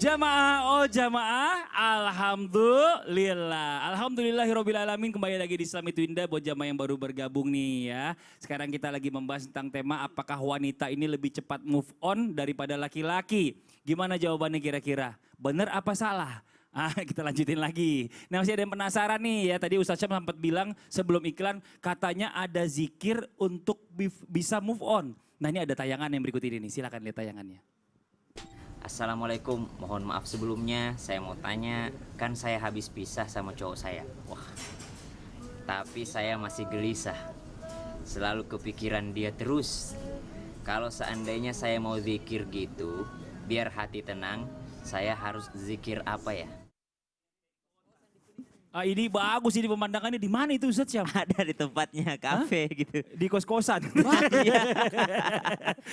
Jamaah, oh jamaah, alhamdulillah. Alhamdulillahirrabbilalamin, kembali lagi di Islam itu Indah buat jamaah yang baru bergabung nih ya. Sekarang kita lagi membahas tentang tema apakah wanita ini lebih cepat move on daripada laki-laki. Gimana jawabannya kira-kira? Bener apa salah? Kita lanjutin lagi. Nah masih ada yang penasaran nih ya, tadi Ustaz Syam sempat bilang sebelum iklan katanya ada zikir untuk bisa move on. Nah ini ada tayangan yang berikut ini nih, silakan lihat tayangannya. Assalamualaikum, mohon maaf sebelumnya, saya mau tanya, kan saya habis pisah sama cowok saya. Wah, tapi saya masih gelisah, selalu kepikiran dia terus. Kalau seandainya saya mau zikir gitu, biar hati tenang, saya harus zikir apa ya? Ini bagus ini pemandangannya, di mana itu Ustaz Syam? Ada di tempatnya, kafe gitu. Di kos-kosan. Iya.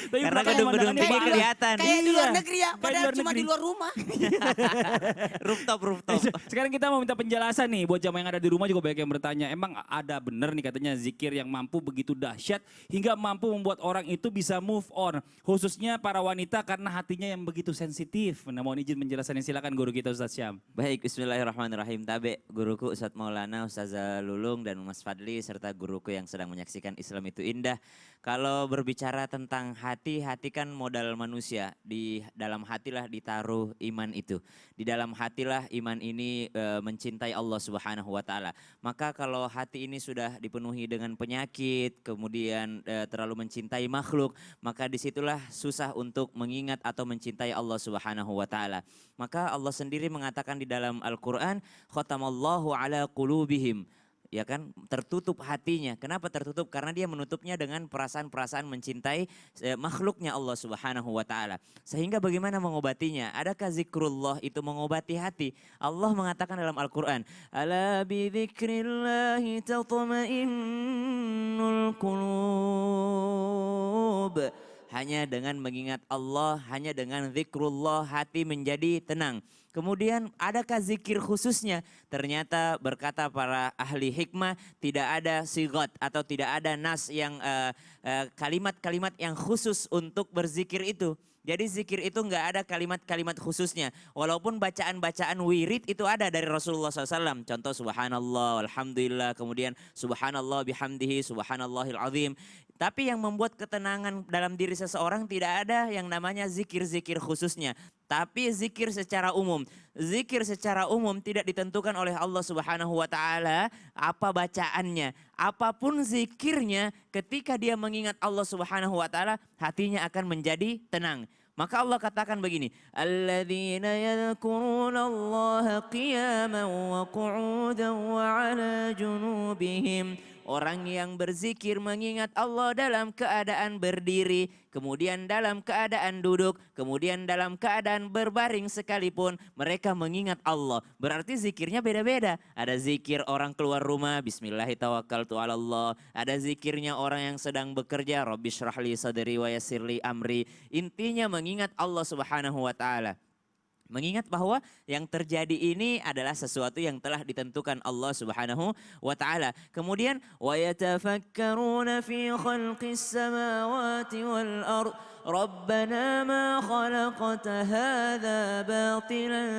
Tapi Karena belakang gedung-gedung pemandangannya tinggi bagus. kelihatan. Kayak di luar negeri ya, Kayak padahal luar cuma negeri. di luar rumah. Rooftop. Sekarang kita mau minta penjelasan nih buat jamaah yang ada di rumah juga banyak yang bertanya. Emang ada bener nih katanya zikir yang mampu begitu dahsyat hingga mampu membuat orang itu bisa move on. Khususnya para wanita karena hatinya yang begitu sensitif. Nah mohon izin penjelasannya, silakan guru kita Ustaz Syam. Baik, bismillahirrahmanirrahim. Tabe, guruku Ustadz Maulana, Ustazah Lulung, dan Mas Fadli, serta guruku yang sedang menyaksikan Islam itu Indah. Kalau berbicara tentang hati, hati kan modal manusia. Di dalam hatilah ditaruh iman itu. Di dalam hatilah iman ini mencintai Allah Subhanahu wa Ta'ala. Maka kalau hati ini sudah dipenuhi dengan penyakit, kemudian terlalu mencintai makhluk, maka disitulah susah untuk mengingat atau mencintai Allah Subhanahu wa Ta'ala. Maka Allah sendiri mengatakan di dalam Al-Quran, khatamallahu ala qulubihim. Ya kan, tertutup hatinya. Kenapa tertutup? Karena dia menutupnya dengan perasaan-perasaan mencintai makhluknya Allah Subhanahu wa Ta'ala. Sehingga bagaimana mengobatinya? Adakah zikrullah itu mengobati hati? Allah mengatakan dalam Al-Quran, ala bidzikrillahi tatma'innul qulub. Hanya dengan mengingat Allah, hanya dengan zikrullah hati menjadi tenang. Kemudian adakah zikir khususnya? Ternyata berkata para ahli hikmah tidak ada sigat atau tidak ada nas yang kalimat-kalimat yang khusus untuk berzikir itu. Jadi zikir itu nggak ada kalimat-kalimat khususnya. Walaupun bacaan-bacaan wirid itu ada dari Rasulullah SAW. Contoh subhanallah, alhamdulillah, kemudian subhanallah bihamdihi, subhanallahil azim. Tapi yang membuat ketenangan dalam diri seseorang tidak ada yang namanya zikir-zikir khususnya. Tapi zikir secara umum. Zikir secara umum tidak ditentukan oleh Allah Subhanahu wa Ta'ala apa bacaannya. Apapun zikirnya, ketika dia mengingat Allah Subhanahu wa Ta'ala, hatinya akan menjadi tenang. Maka Allah katakan begini, alladzina yadhkuruna Allaha qiyaman wa qu'udan wa 'ala junubihim. Orang yang berzikir mengingat Allah dalam keadaan berdiri, kemudian dalam keadaan duduk, kemudian dalam keadaan berbaring sekalipun mereka mengingat Allah. Berarti zikirnya beda-beda. Ada zikir orang keluar rumah, bismillahirrahmanirrahim. Ada zikirnya orang yang sedang bekerja, rabbishrahli sadri wa yassirli amri. Intinya mengingat Allah Subhanahu wa Ta'ala. Mengingat bahwa yang terjadi ini adalah sesuatu yang telah ditentukan Allah Subhanahu wa Ta'ala. Kemudian wa yatafakkaruna fi khalqis samawati wal ardh rabbana ma khalaqta hadza batilan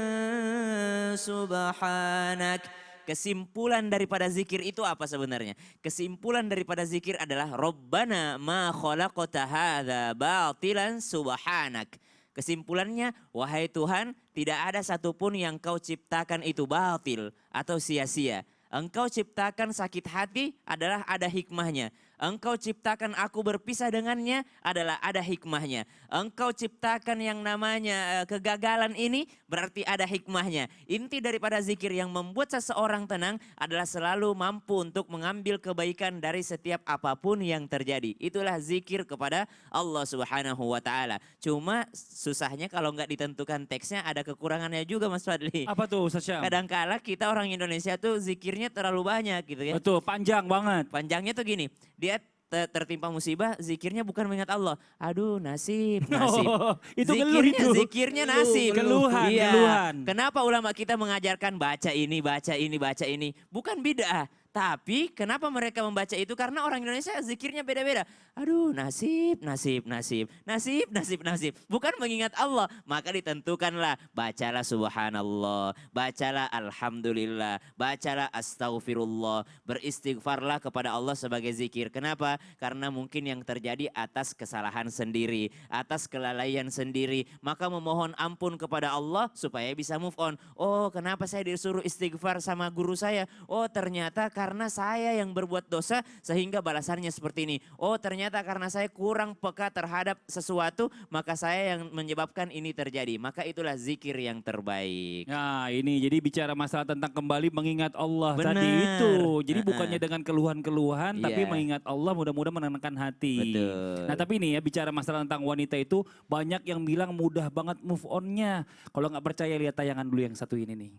subhanak. Kesimpulan daripada zikir itu apa sebenarnya? Kesimpulan daripada zikir adalah rabbana ma khalaqta hadza batilan subhanak. Kesimpulannya, wahai Tuhan, tidak ada satupun yang kau ciptakan itu batil atau sia-sia. Engkau ciptakan sakit hati adalah ada hikmahnya. Engkau ciptakan aku berpisah dengannya adalah ada hikmahnya. Engkau ciptakan yang namanya kegagalan ini berarti ada hikmahnya. Inti daripada zikir yang membuat seseorang tenang adalah selalu mampu untuk mengambil kebaikan dari setiap apapun yang terjadi. Itulah zikir kepada Allah Subhanahu wa Ta'ala. Cuma susahnya kalau nggak ditentukan teksnya ada kekurangannya juga Mas Fadli. Apa tuh Ustaz Syam? Kadangkala kita orang Indonesia tuh zikirnya terlalu banyak gitu ya. Betul, panjang banget. Panjangnya tuh gini, dia tertimpa musibah, zikirnya bukan mengingat Allah. Aduh nasib, nasib. Oh, itu keluh itu. Zikirnya nasib. Keluhan, Iya. keluhan. Kenapa ulama kita mengajarkan baca ini, baca ini, baca ini? Bukan bid'ah. Tapi kenapa mereka membaca itu? Karena orang Indonesia zikirnya beda-beda. aduh nasib, nasib, nasib, nasib, nasib, nasib. Bukan mengingat Allah, maka ditentukanlah bacalah subhanallah, bacalah alhamdulillah, bacalah astaghfirullah, beristighfarlah kepada Allah sebagai zikir. Kenapa? Karena mungkin yang terjadi atas kesalahan sendiri, atas kelalaian sendiri. Maka memohon ampun kepada Allah supaya bisa move on. Oh, kenapa saya disuruh istighfar sama guru saya? Oh, ternyata karena saya yang berbuat dosa sehingga balasannya seperti ini. Oh, ternyata karena saya kurang peka terhadap sesuatu, maka saya yang menyebabkan ini terjadi. Maka itulah zikir yang terbaik. Nah ini jadi bicara masalah tentang kembali mengingat Allah Benar. tadi itu. Jadi bukannya dengan keluhan-keluhan tapi Iya. mengingat Allah mudah-mudahan menenangkan hati. Betul. Nah tapi ini ya bicara masalah tentang wanita itu banyak yang bilang mudah banget move on-nya. Kalau nggak percaya lihat tayangan dulu yang satu ini nih.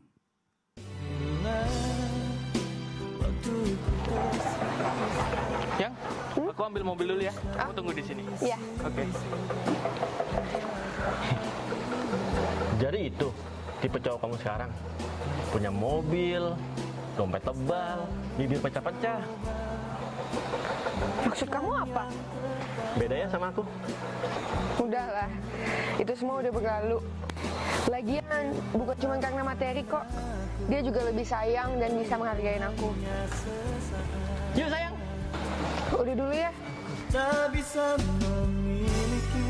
Yang, aku ambil mobil dulu ya. Kamu tunggu di sini. Iya. Oke. Jadi itu tipe cowok kamu sekarang. Punya mobil, dompet tebal, bibir pecah-pecah. Maksud kamu apa? Bedanya sama aku. Udahlah, itu semua udah berlalu. Lagian, bukan cuma karena materi kok. Dia juga lebih sayang dan bisa menghargai aku. Yuk sayang. Udah dulu ya. Tak bisa memiliki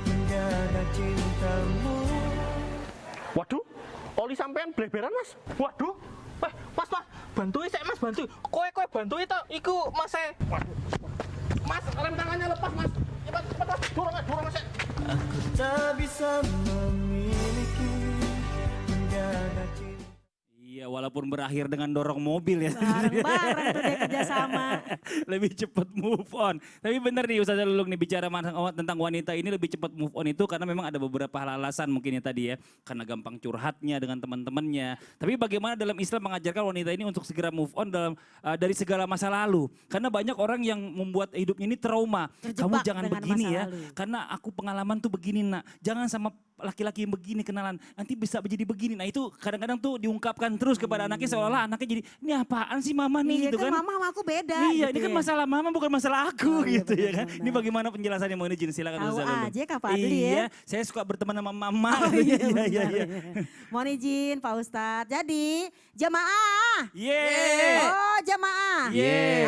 menjaga cintamu. Waduh, oli sampean bleberan mas. Waduh, mas, bantuin saya mas, bantuin. Kowe bantuin toh, iku mas saya. Waduh, mas rem tangannya lepas mas. Cepat mas, dorong mas. Aku tak bisa memiliki menjaga cinta. Iya walaupun berakhir dengan dorong mobil ya. Bareng-bareng tuh dia kerjasama. Lebih cepat move on. Tapi benar nih Ustazah Lulung nih bicara tentang wanita ini lebih cepat move on itu karena memang ada beberapa hal alasan mungkin ya tadi ya. Karena gampang curhatnya dengan teman-temannya. Tapi bagaimana dalam Islam mengajarkan wanita ini untuk segera move on dari segala masa lalu. Karena banyak orang yang membuat hidupnya ini trauma. Kamu Terjebak jangan dengan begini masa ya. lalu. Karena aku pengalaman tuh begini nak. Jangan sama laki-laki yang begini kenalan. Nanti bisa jadi begini. Nah itu kadang-kadang tuh diungkapkan terus kepada anaknya seolah-olah anaknya jadi ini apaan sih mama nih Iya gitu kan kan. mama sama aku beda. Iya, gitu ini kan ya. masalah mama bukan masalah aku Oh, iya, gitu ya kan. benar-benar. Ini bagaimana penjelasannya mau ini Jin silakan Tahu Ustazah Lulung. aja Kak Fadli ya. Iya, saya suka berteman sama mama. Oh, iya, benar, iya. iya. Mohon izin Pak Ustadz. Jadi jamaah. Yeay. Oh jamaah. Yeay.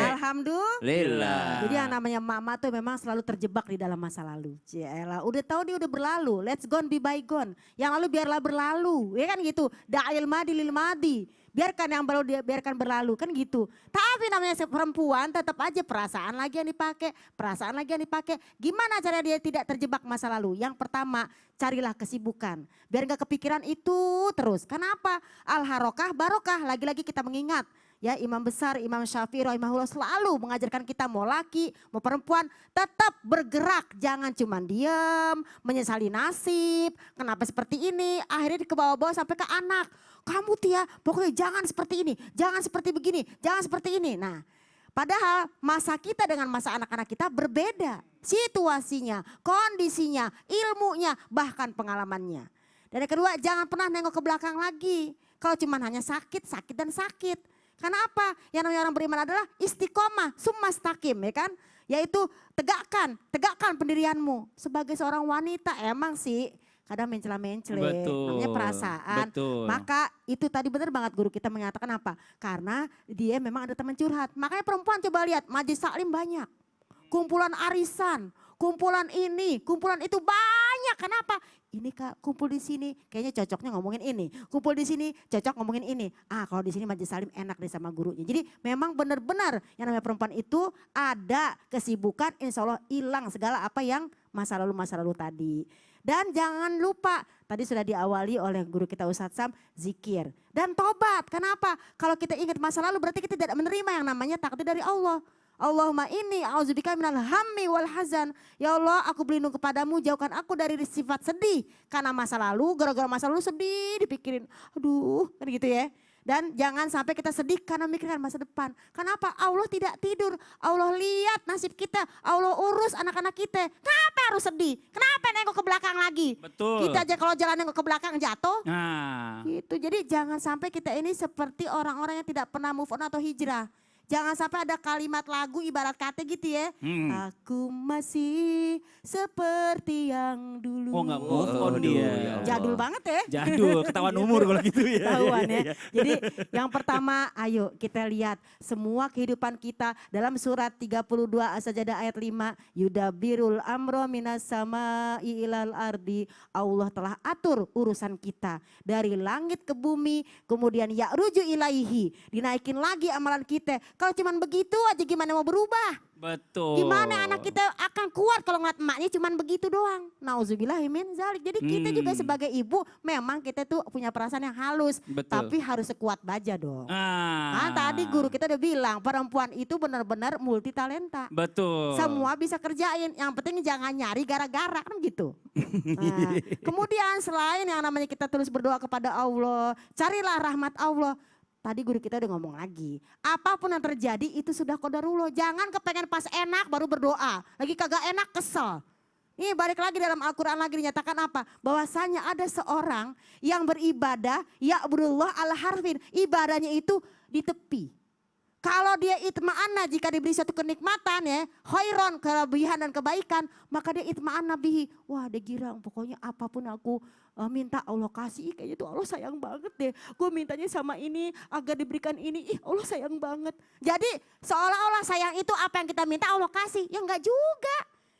Lillah. Jadi yang namanya mama tuh memang selalu terjebak di dalam masa lalu. Ciela, udah tahu dia udah berlalu. Let's gone be bygone. Yang lalu biarlah berlalu. Ya kan gitu. Da'il madi lil madi. Biarkan yang baru dia biarkan berlalu kan gitu. Tapi namanya perempuan tetap aja perasaan lagi yang dipakai, perasaan lagi yang dipakai. Gimana cara dia tidak terjebak masa lalu? Yang pertama, carilah kesibukan. Biar nggak kepikiran itu terus. Kenapa? Al-harokah barokah. Lagi-lagi kita mengingat. Ya Imam besar, Imam Syafi'i rahimahullah selalu mengajarkan kita mau laki, mau perempuan tetap bergerak. Jangan cuma diam, menyesali nasib, kenapa seperti ini. Akhirnya dikebawa-bawa sampai ke anak. Kamu Tia pokoknya jangan seperti ini, jangan seperti begini, jangan seperti ini. Nah padahal masa kita dengan masa anak-anak kita berbeda. Situasinya, kondisinya, ilmunya, bahkan pengalamannya. Dan yang kedua jangan pernah nengok ke belakang lagi. Kalau cuma hanya sakit, sakit dan sakit. Karena apa? Yang namanya orang beriman adalah istiqomah, summa stakim ya kan. Yaitu tegakkan pendirianmu. Sebagai seorang wanita emang sih kadang mencela-mencele, Betul, namanya perasaan. betul. Maka itu tadi benar banget guru kita mengatakan apa? Karena dia memang ada teman curhat. Makanya perempuan coba lihat majelis taklim banyak. Kumpulan arisan, kumpulan ini, kumpulan itu banyak. Kenapa? Ini Kak kumpul di sini kayaknya cocoknya ngomongin ini. Kumpul di sini cocok ngomongin ini. Ah kalau di sini majelis taklim enak deh sama gurunya. Jadi memang benar-benar yang namanya perempuan itu ada kesibukan insya Allah hilang segala apa yang masa lalu tadi. Dan jangan lupa, tadi sudah diawali oleh guru kita Ustadz Sam, zikir. Dan tobat, kenapa? Kalau kita ingat masa lalu berarti kita tidak menerima yang namanya takdir dari Allah. Allahumma inni a'udzubika minal hammi wal hazan. Ya Allah aku berlindung kepadamu, jauhkan aku dari sifat sedih. Karena masa lalu, gara-gara masa lalu sedih dipikirin. Aduh, kan gitu ya. Dan jangan sampai kita sedih karena mikirkan masa depan. Kenapa? Allah tidak tidur. Allah lihat nasib kita. Allah urus anak-anak kita. Kenapa harus sedih? Kenapa nengok ke belakang lagi? Betul. Kita aja kalau jalan nengok ke belakang jatuh. Nah, Gitu. Jadi jangan sampai kita ini seperti orang-orang yang tidak pernah move on atau hijrah. Jangan sampai ada kalimat lagu ibarat kata gitu ya. Aku masih seperti yang dulu. Oh nggak move on dia. Jadul banget ya. Jadul, ketahuan umur kalau gitu ya. Ketahuan Iya, ya. iya. Jadi yang pertama ayo kita lihat semua kehidupan kita dalam surat 32 As-Sajdah ayat 5. Yudabirul amro minas sama ilal ardi. Allah telah atur urusan kita. Dari langit ke bumi kemudian ya'ruju ilaihi. Dinaikin lagi amalan kita. Kalau cuman begitu aja gimana mau berubah? Betul. Gimana anak kita akan kuat kalau ngeliat emaknya cuman begitu doang. Nauzubillahi min zalik. Jadi kita juga sebagai ibu memang kita tuh punya perasaan yang halus. Betul. Tapi harus sekuat baja dong. Ah. Kan tadi guru kita udah bilang perempuan itu benar-benar multi talenta. Betul. Semua bisa kerjain. Yang penting jangan nyari gara-gara kan gitu. Nah, kemudian selain yang namanya kita terus berdoa kepada Allah. Carilah rahmat Allah. Tadi guru kita udah ngomong lagi. Apapun yang terjadi itu sudah qadarullah. Jangan kepengen pas enak baru berdoa. Lagi kagak enak kesel. Ini balik lagi dalam Al-Quran lagi dinyatakan apa? Bahwasanya ada seorang yang beribadah. Ya'budullah ala harfin. Ibadahnya itu di tepi. Kalau dia itma'anna jika diberi satu kenikmatan ya. Khairon kelebihan dan kebaikan. Maka dia itma'anna bihi. Wah dia girang pokoknya apapun aku minta Allah kasih. Kayaknya tuh Allah sayang banget deh. Gue mintanya sama ini agar diberikan ini. Ih Allah sayang banget. Jadi seolah-olah sayang itu apa yang kita minta Allah kasih. Ya enggak juga.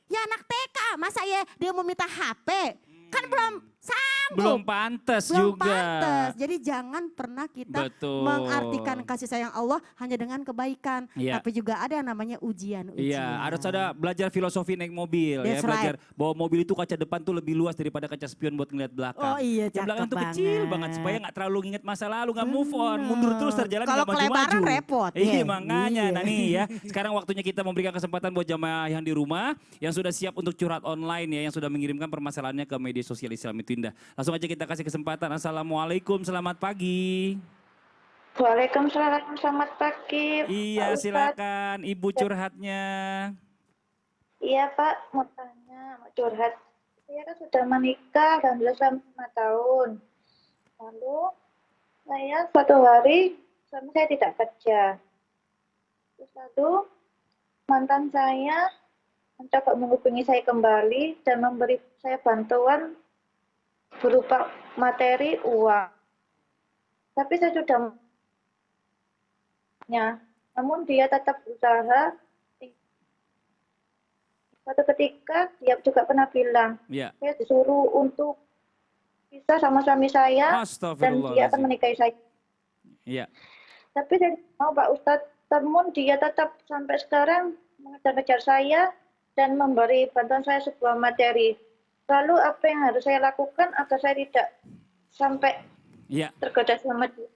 Ya anak TK masa ya dia mau minta HP. Kan belum sanggup. Belum pantas Belum juga. pantas. Jadi jangan pernah kita Betul. mengartikan kasih sayang Allah hanya dengan kebaikan. Iya. Tapi juga ada yang namanya ujian. Iya, harus ada belajar filosofi naik mobil ya, That's belajar bahwa mobil itu kaca depan tuh lebih luas daripada kaca spion buat ngeliat belakang. Oh iya, Yang belakang cakep tuh kecil banget. banget supaya nggak terlalu inget masa lalu, nggak move on, mundur terus terjalan Kalau nggak maju-maju. kelebaran repot, Iya, ya. makanya. Iya. Nah nih ya, sekarang waktunya kita memberikan kesempatan buat jamaah yang di rumah yang sudah siap untuk curhat online ya, yang sudah mengirimkan permasalahannya ke media sosial Islam itu Indah. Langsung aja kita kasih kesempatan. Assalamualaikum, selamat pagi. Waalaikumsalam, selamat pagi. Iya, Pak Ustadz. silakan Ibu curhatnya. Iya Pak, mau tanya, mau curhat. Saya kan sudah menikah, alhamdulillah selama 5 tahun. Lalu saya suatu hari suami saya tidak kerja. Terus lalu mantan saya mencoba menghubungi saya kembali dan memberi saya bantuan berupa materi uang. Tapi saya sudah namun dia tetap berusaha. Suatu ketika dia juga pernah bilang, Iya. saya disuruh untuk pisah sama suami saya dan dia akan menikahi saya. Iya. Tapi saya mau Pak Ustadz, namun dia tetap sampai sekarang mengejar-ngejar saya dan memberi bantuan saya sebuah materi. Lalu apa yang harus saya lakukan agar saya tidak sampai Iya. tergoda sama dia?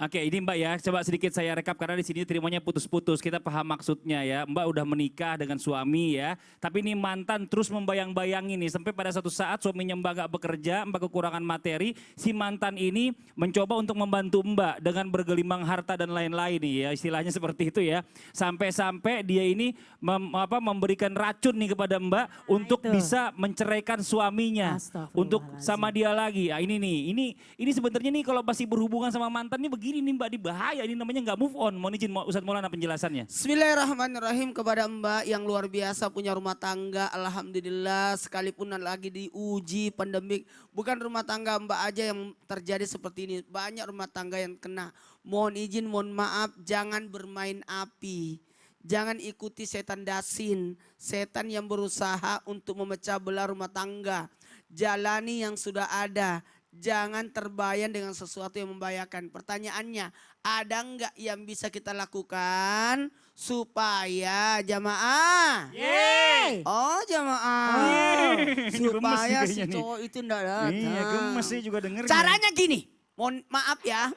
Oke, ini Mbak ya, coba sedikit saya rekap karena di sini terimanya putus-putus. Kita paham maksudnya ya. Mbak udah menikah dengan suami ya, tapi ini mantan terus membayang-bayangi nih sampai pada satu saat suaminya Mbak gak bekerja, Mbak kekurangan materi, si mantan ini mencoba untuk membantu Mbak dengan bergelimang harta dan lain-lain nih ya, istilahnya seperti itu ya. Sampai-sampai dia ini memberikan racun nih kepada Mbak untuk itu. bisa menceraikan suaminya, untuk sama dia lagi. Ah, ini sebenarnya nih kalau masih berhubungan sama mantan ini begini nih Mbak, dibahaya, ini namanya nggak move on. Mohon izin Ustadz Maulana penjelasannya. Bismillahirrahmanirrahim kepada Mbak yang luar biasa punya rumah tangga. Alhamdulillah sekalipun lagi diuji pandemik. Bukan rumah tangga Mbak aja yang terjadi seperti ini. Banyak rumah tangga yang kena. Mohon izin, mohon maaf, jangan bermain api. Jangan ikuti setan dasin. Setan yang berusaha untuk memecah belah rumah tangga. Jalani yang sudah ada. Jangan terbayang dengan sesuatu yang membahayakan. Pertanyaannya, ada enggak yang bisa kita lakukan supaya jamaah? Yeay! Oh jamaah. Yeay! Supaya Gemes si nih kayaknya cowok itu enggak datang. Iya, gemes sih juga dengernya. Caranya gini, mohon maaf ya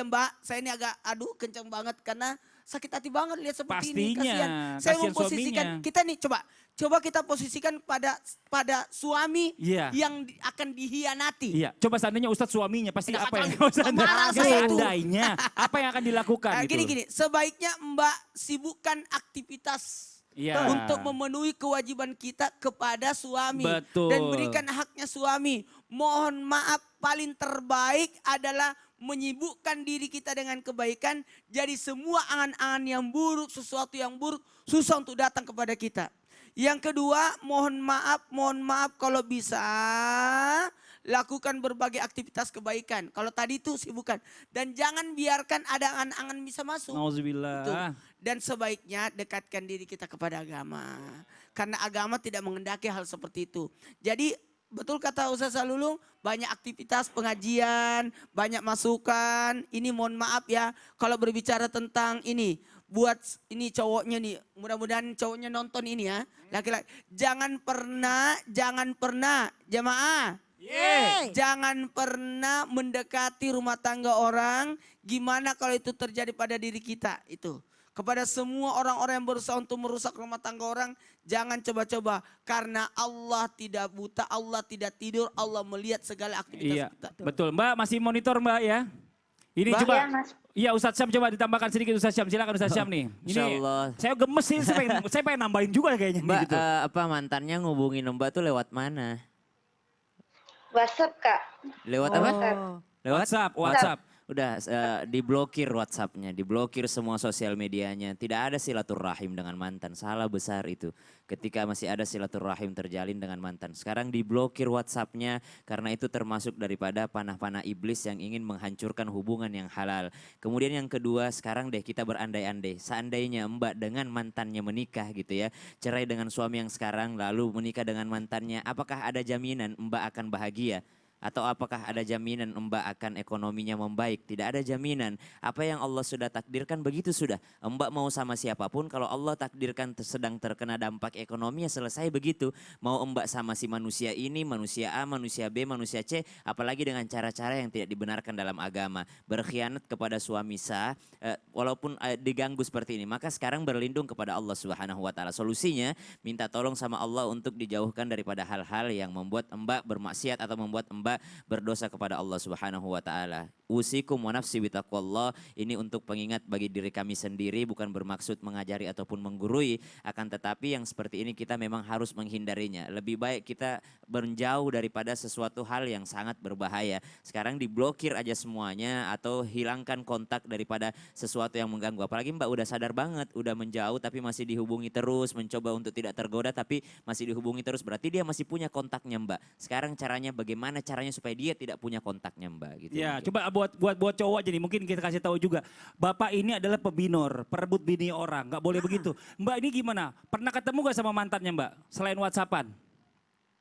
Mbak. Saya ini agak kencang banget karena sakit hati banget lihat seperti ini. Pastinya, Kasihan. Saya kasihan memposisikan suaminya. kita nih coba kita posisikan pada suami Iya. yang akan dihianati. Iya, coba seandainya Ustadz suaminya pasti Tidak apa yang macam- marah saya tuh. seandainya apa yang akan dilakukan gitu. Gini, sebaiknya Mbak sibukkan aktivitas Iya. untuk memenuhi kewajiban kita kepada suami. Betul. Dan berikan haknya suami. Mohon maaf, paling terbaik adalah menyibukkan diri kita dengan kebaikan, jadi semua angan-angan yang buruk, sesuatu yang buruk susah untuk datang kepada kita. Yang kedua, mohon maaf kalau bisa lakukan berbagai aktivitas kebaikan. Kalau tadi itu sibukan. Dan jangan biarkan ada angan-angan bisa masuk. Nauzubillah. Itu. Dan sebaiknya dekatkan diri kita kepada agama. Karena agama tidak mengendaki hal seperti itu. Jadi betul kata Ustaz Salulung, banyak aktivitas pengajian, banyak masukan. Ini mohon maaf ya, kalau berbicara tentang ini, buat ini cowoknya nih, mudah-mudahan cowoknya nonton ini ya, laki-laki. Jangan pernah jamaah. Jangan pernah mendekati rumah tangga orang. Gimana kalau itu terjadi pada diri kita itu. Kepada semua orang-orang yang berusaha untuk merusak rumah tangga orang, jangan coba-coba. Karena Allah tidak buta, Allah tidak tidur, Allah melihat segala aktivitas kita. Betul. Mbak masih monitor Mbak ya. Ini Mbak. coba. Iya, Mas. Iya Ustadz Syam coba ditambahkan sedikit Ustadz Syam. Silakan Ustadz Syam nih. Ini Insyaallah. saya gemes sih, saya pengen nambahin juga kayaknya. Mbak, gitu. apa mantannya ngubungin Mbak tuh lewat mana? WhatsApp, Kak. Lewat apa? Oh. Lewat WhatsApp. Udah diblokir WhatsApp-nya, diblokir semua sosial medianya. Tidak ada silaturahim dengan mantan. Salah besar itu. Ketika masih ada silaturahim terjalin dengan mantan. Sekarang diblokir WhatsApp-nya karena itu termasuk daripada panah-panah iblis yang ingin menghancurkan hubungan yang halal. Kemudian yang kedua, sekarang deh kita berandai-andai. Seandainya Mbak dengan mantannya menikah gitu ya. Cerai dengan suami yang sekarang lalu menikah dengan mantannya. Apakah ada jaminan Mbak akan bahagia? Atau apakah ada jaminan Mbak akan ekonominya membaik? Tidak ada jaminan. Apa yang Allah sudah takdirkan begitu sudah. Mbak mau sama siapapun, kalau Allah takdirkan sedang terkena dampak ekonomi ya selesai begitu. Mau Mbak sama si manusia ini, manusia A, manusia B, manusia C. Apalagi dengan cara-cara yang tidak dibenarkan dalam agama. Berkhianat kepada suami sah, walaupun diganggu seperti ini. Maka sekarang berlindung kepada Allah Subhanahu Wa Taala. Solusinya minta tolong sama Allah untuk dijauhkan daripada hal-hal yang membuat Mbak bermaksiat atau membuat Mbak berdosa kepada Allah Subhanahu wa taala. Usikum wa nafsi bitaqwallah. Ini untuk pengingat bagi diri kami sendiri, bukan bermaksud mengajari ataupun menggurui, akan tetapi yang seperti ini kita memang harus menghindarinya. Lebih baik kita menjauh daripada sesuatu hal yang sangat berbahaya. Sekarang diblokir aja semuanya atau hilangkan kontak daripada sesuatu yang mengganggu. Apalagi Mbak udah sadar banget, udah menjauh tapi masih dihubungi terus, mencoba untuk tidak tergoda tapi masih dihubungi terus. Berarti dia masih punya kontaknya Mbak. Sekarang caranya bagaimana caranya supaya dia tidak punya kontaknya Mbak gitu. Ya, mungkin. coba buat cowok jadi mungkin kita kasih tahu juga. Bapak ini adalah pebinor, perebut bini orang, nggak boleh begitu. Mbak ini gimana? Pernah ketemu gak sama mantannya Mbak? Selain WhatsAppan?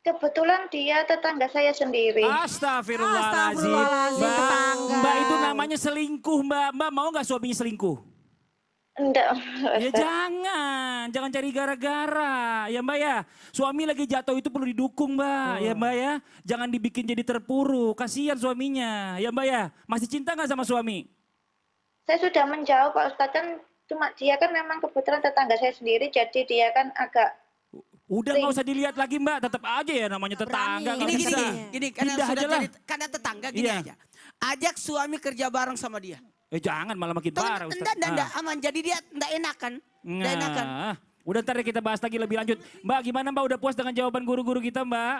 Kebetulan dia tetangga saya sendiri. Astagfirullahaladzim. Astagfirullahaladzim, Mbak, tetangga. Mbak itu namanya selingkuh Mbak. Mbak mau gak suaminya selingkuh? Enggak. Ya Ustaz. jangan cari gara-gara ya Mbak ya. Suami lagi jatuh itu perlu didukung Mbak ya Mbak ya. Jangan dibikin jadi terpuruk, kasihan suaminya ya Mbak ya. Masih cinta gak sama suami? Saya sudah menjauh Pak Ustadz, kan cuma dia kan memang kebetulan tetangga saya sendiri, jadi dia kan agak Udah nggak usah dilihat lagi Mbak, tetap aja ya namanya tetangga. Berani. nggak bisa. Gini, karena Pindah sudah aja lah. jadi karena tetangga gini Iya. aja. Ajak suami kerja bareng sama dia. Jangan malah makin parah Ustaz. Enggak, aman. Jadi dia enggak enakan. Enggak enakan. Nah, udah ntar kita bahas lagi lebih lanjut. Mbak gimana Mbak, udah puas dengan jawaban guru-guru kita Mbak?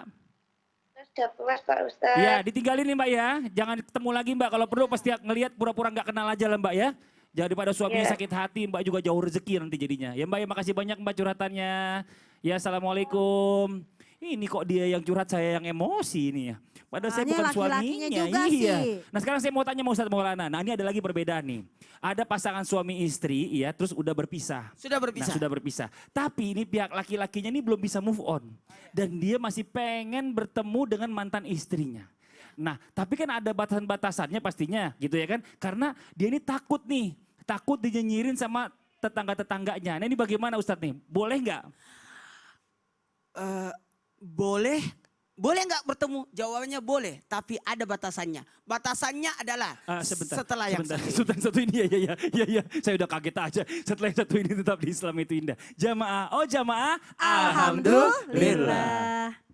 sudah puas Pak Ustadz. Ya ditinggalin nih Mbak ya, jangan ketemu lagi Mbak. Kalau perlu pasti ngelihat pura-pura nggak kenal aja lah Mbak ya. Daripada suaminya Iya. sakit hati, Mbak juga jauh rezeki nanti jadinya. Ya Mbak ya, makasih banyak Mbak curhatannya. Ya Assalamualaikum. Ini kok dia yang curhat, saya yang emosi ini ya. Padahal saya Soalnya bukan laki-lakinya suaminya. juga Iya. sih. Nah sekarang saya mau tanya sama Ustadz Maulana. Nah ini ada lagi perbedaan nih. Ada pasangan suami istri ya, terus udah berpisah. Sudah berpisah. Nah, sudah berpisah. Tapi ini pihak laki-lakinya ini belum bisa move on. Dan dia masih pengen bertemu dengan mantan istrinya. Nah tapi kan ada batasan-batasannya pastinya gitu ya kan. Karena dia ini takut nih. Takut dinyinyirin sama tetangga-tetangganya. Nah ini bagaimana Ustadz nih? Boleh nggak? Boleh nggak bertemu? Jawabannya boleh, tapi ada batasannya. Batasannya adalah setelah yang satu ini ya. Saya udah kaget aja. Setelah yang satu ini tetap di Islam itu indah. Jamaah, oh jamaah, alhamdulillah. Alhamdulillah.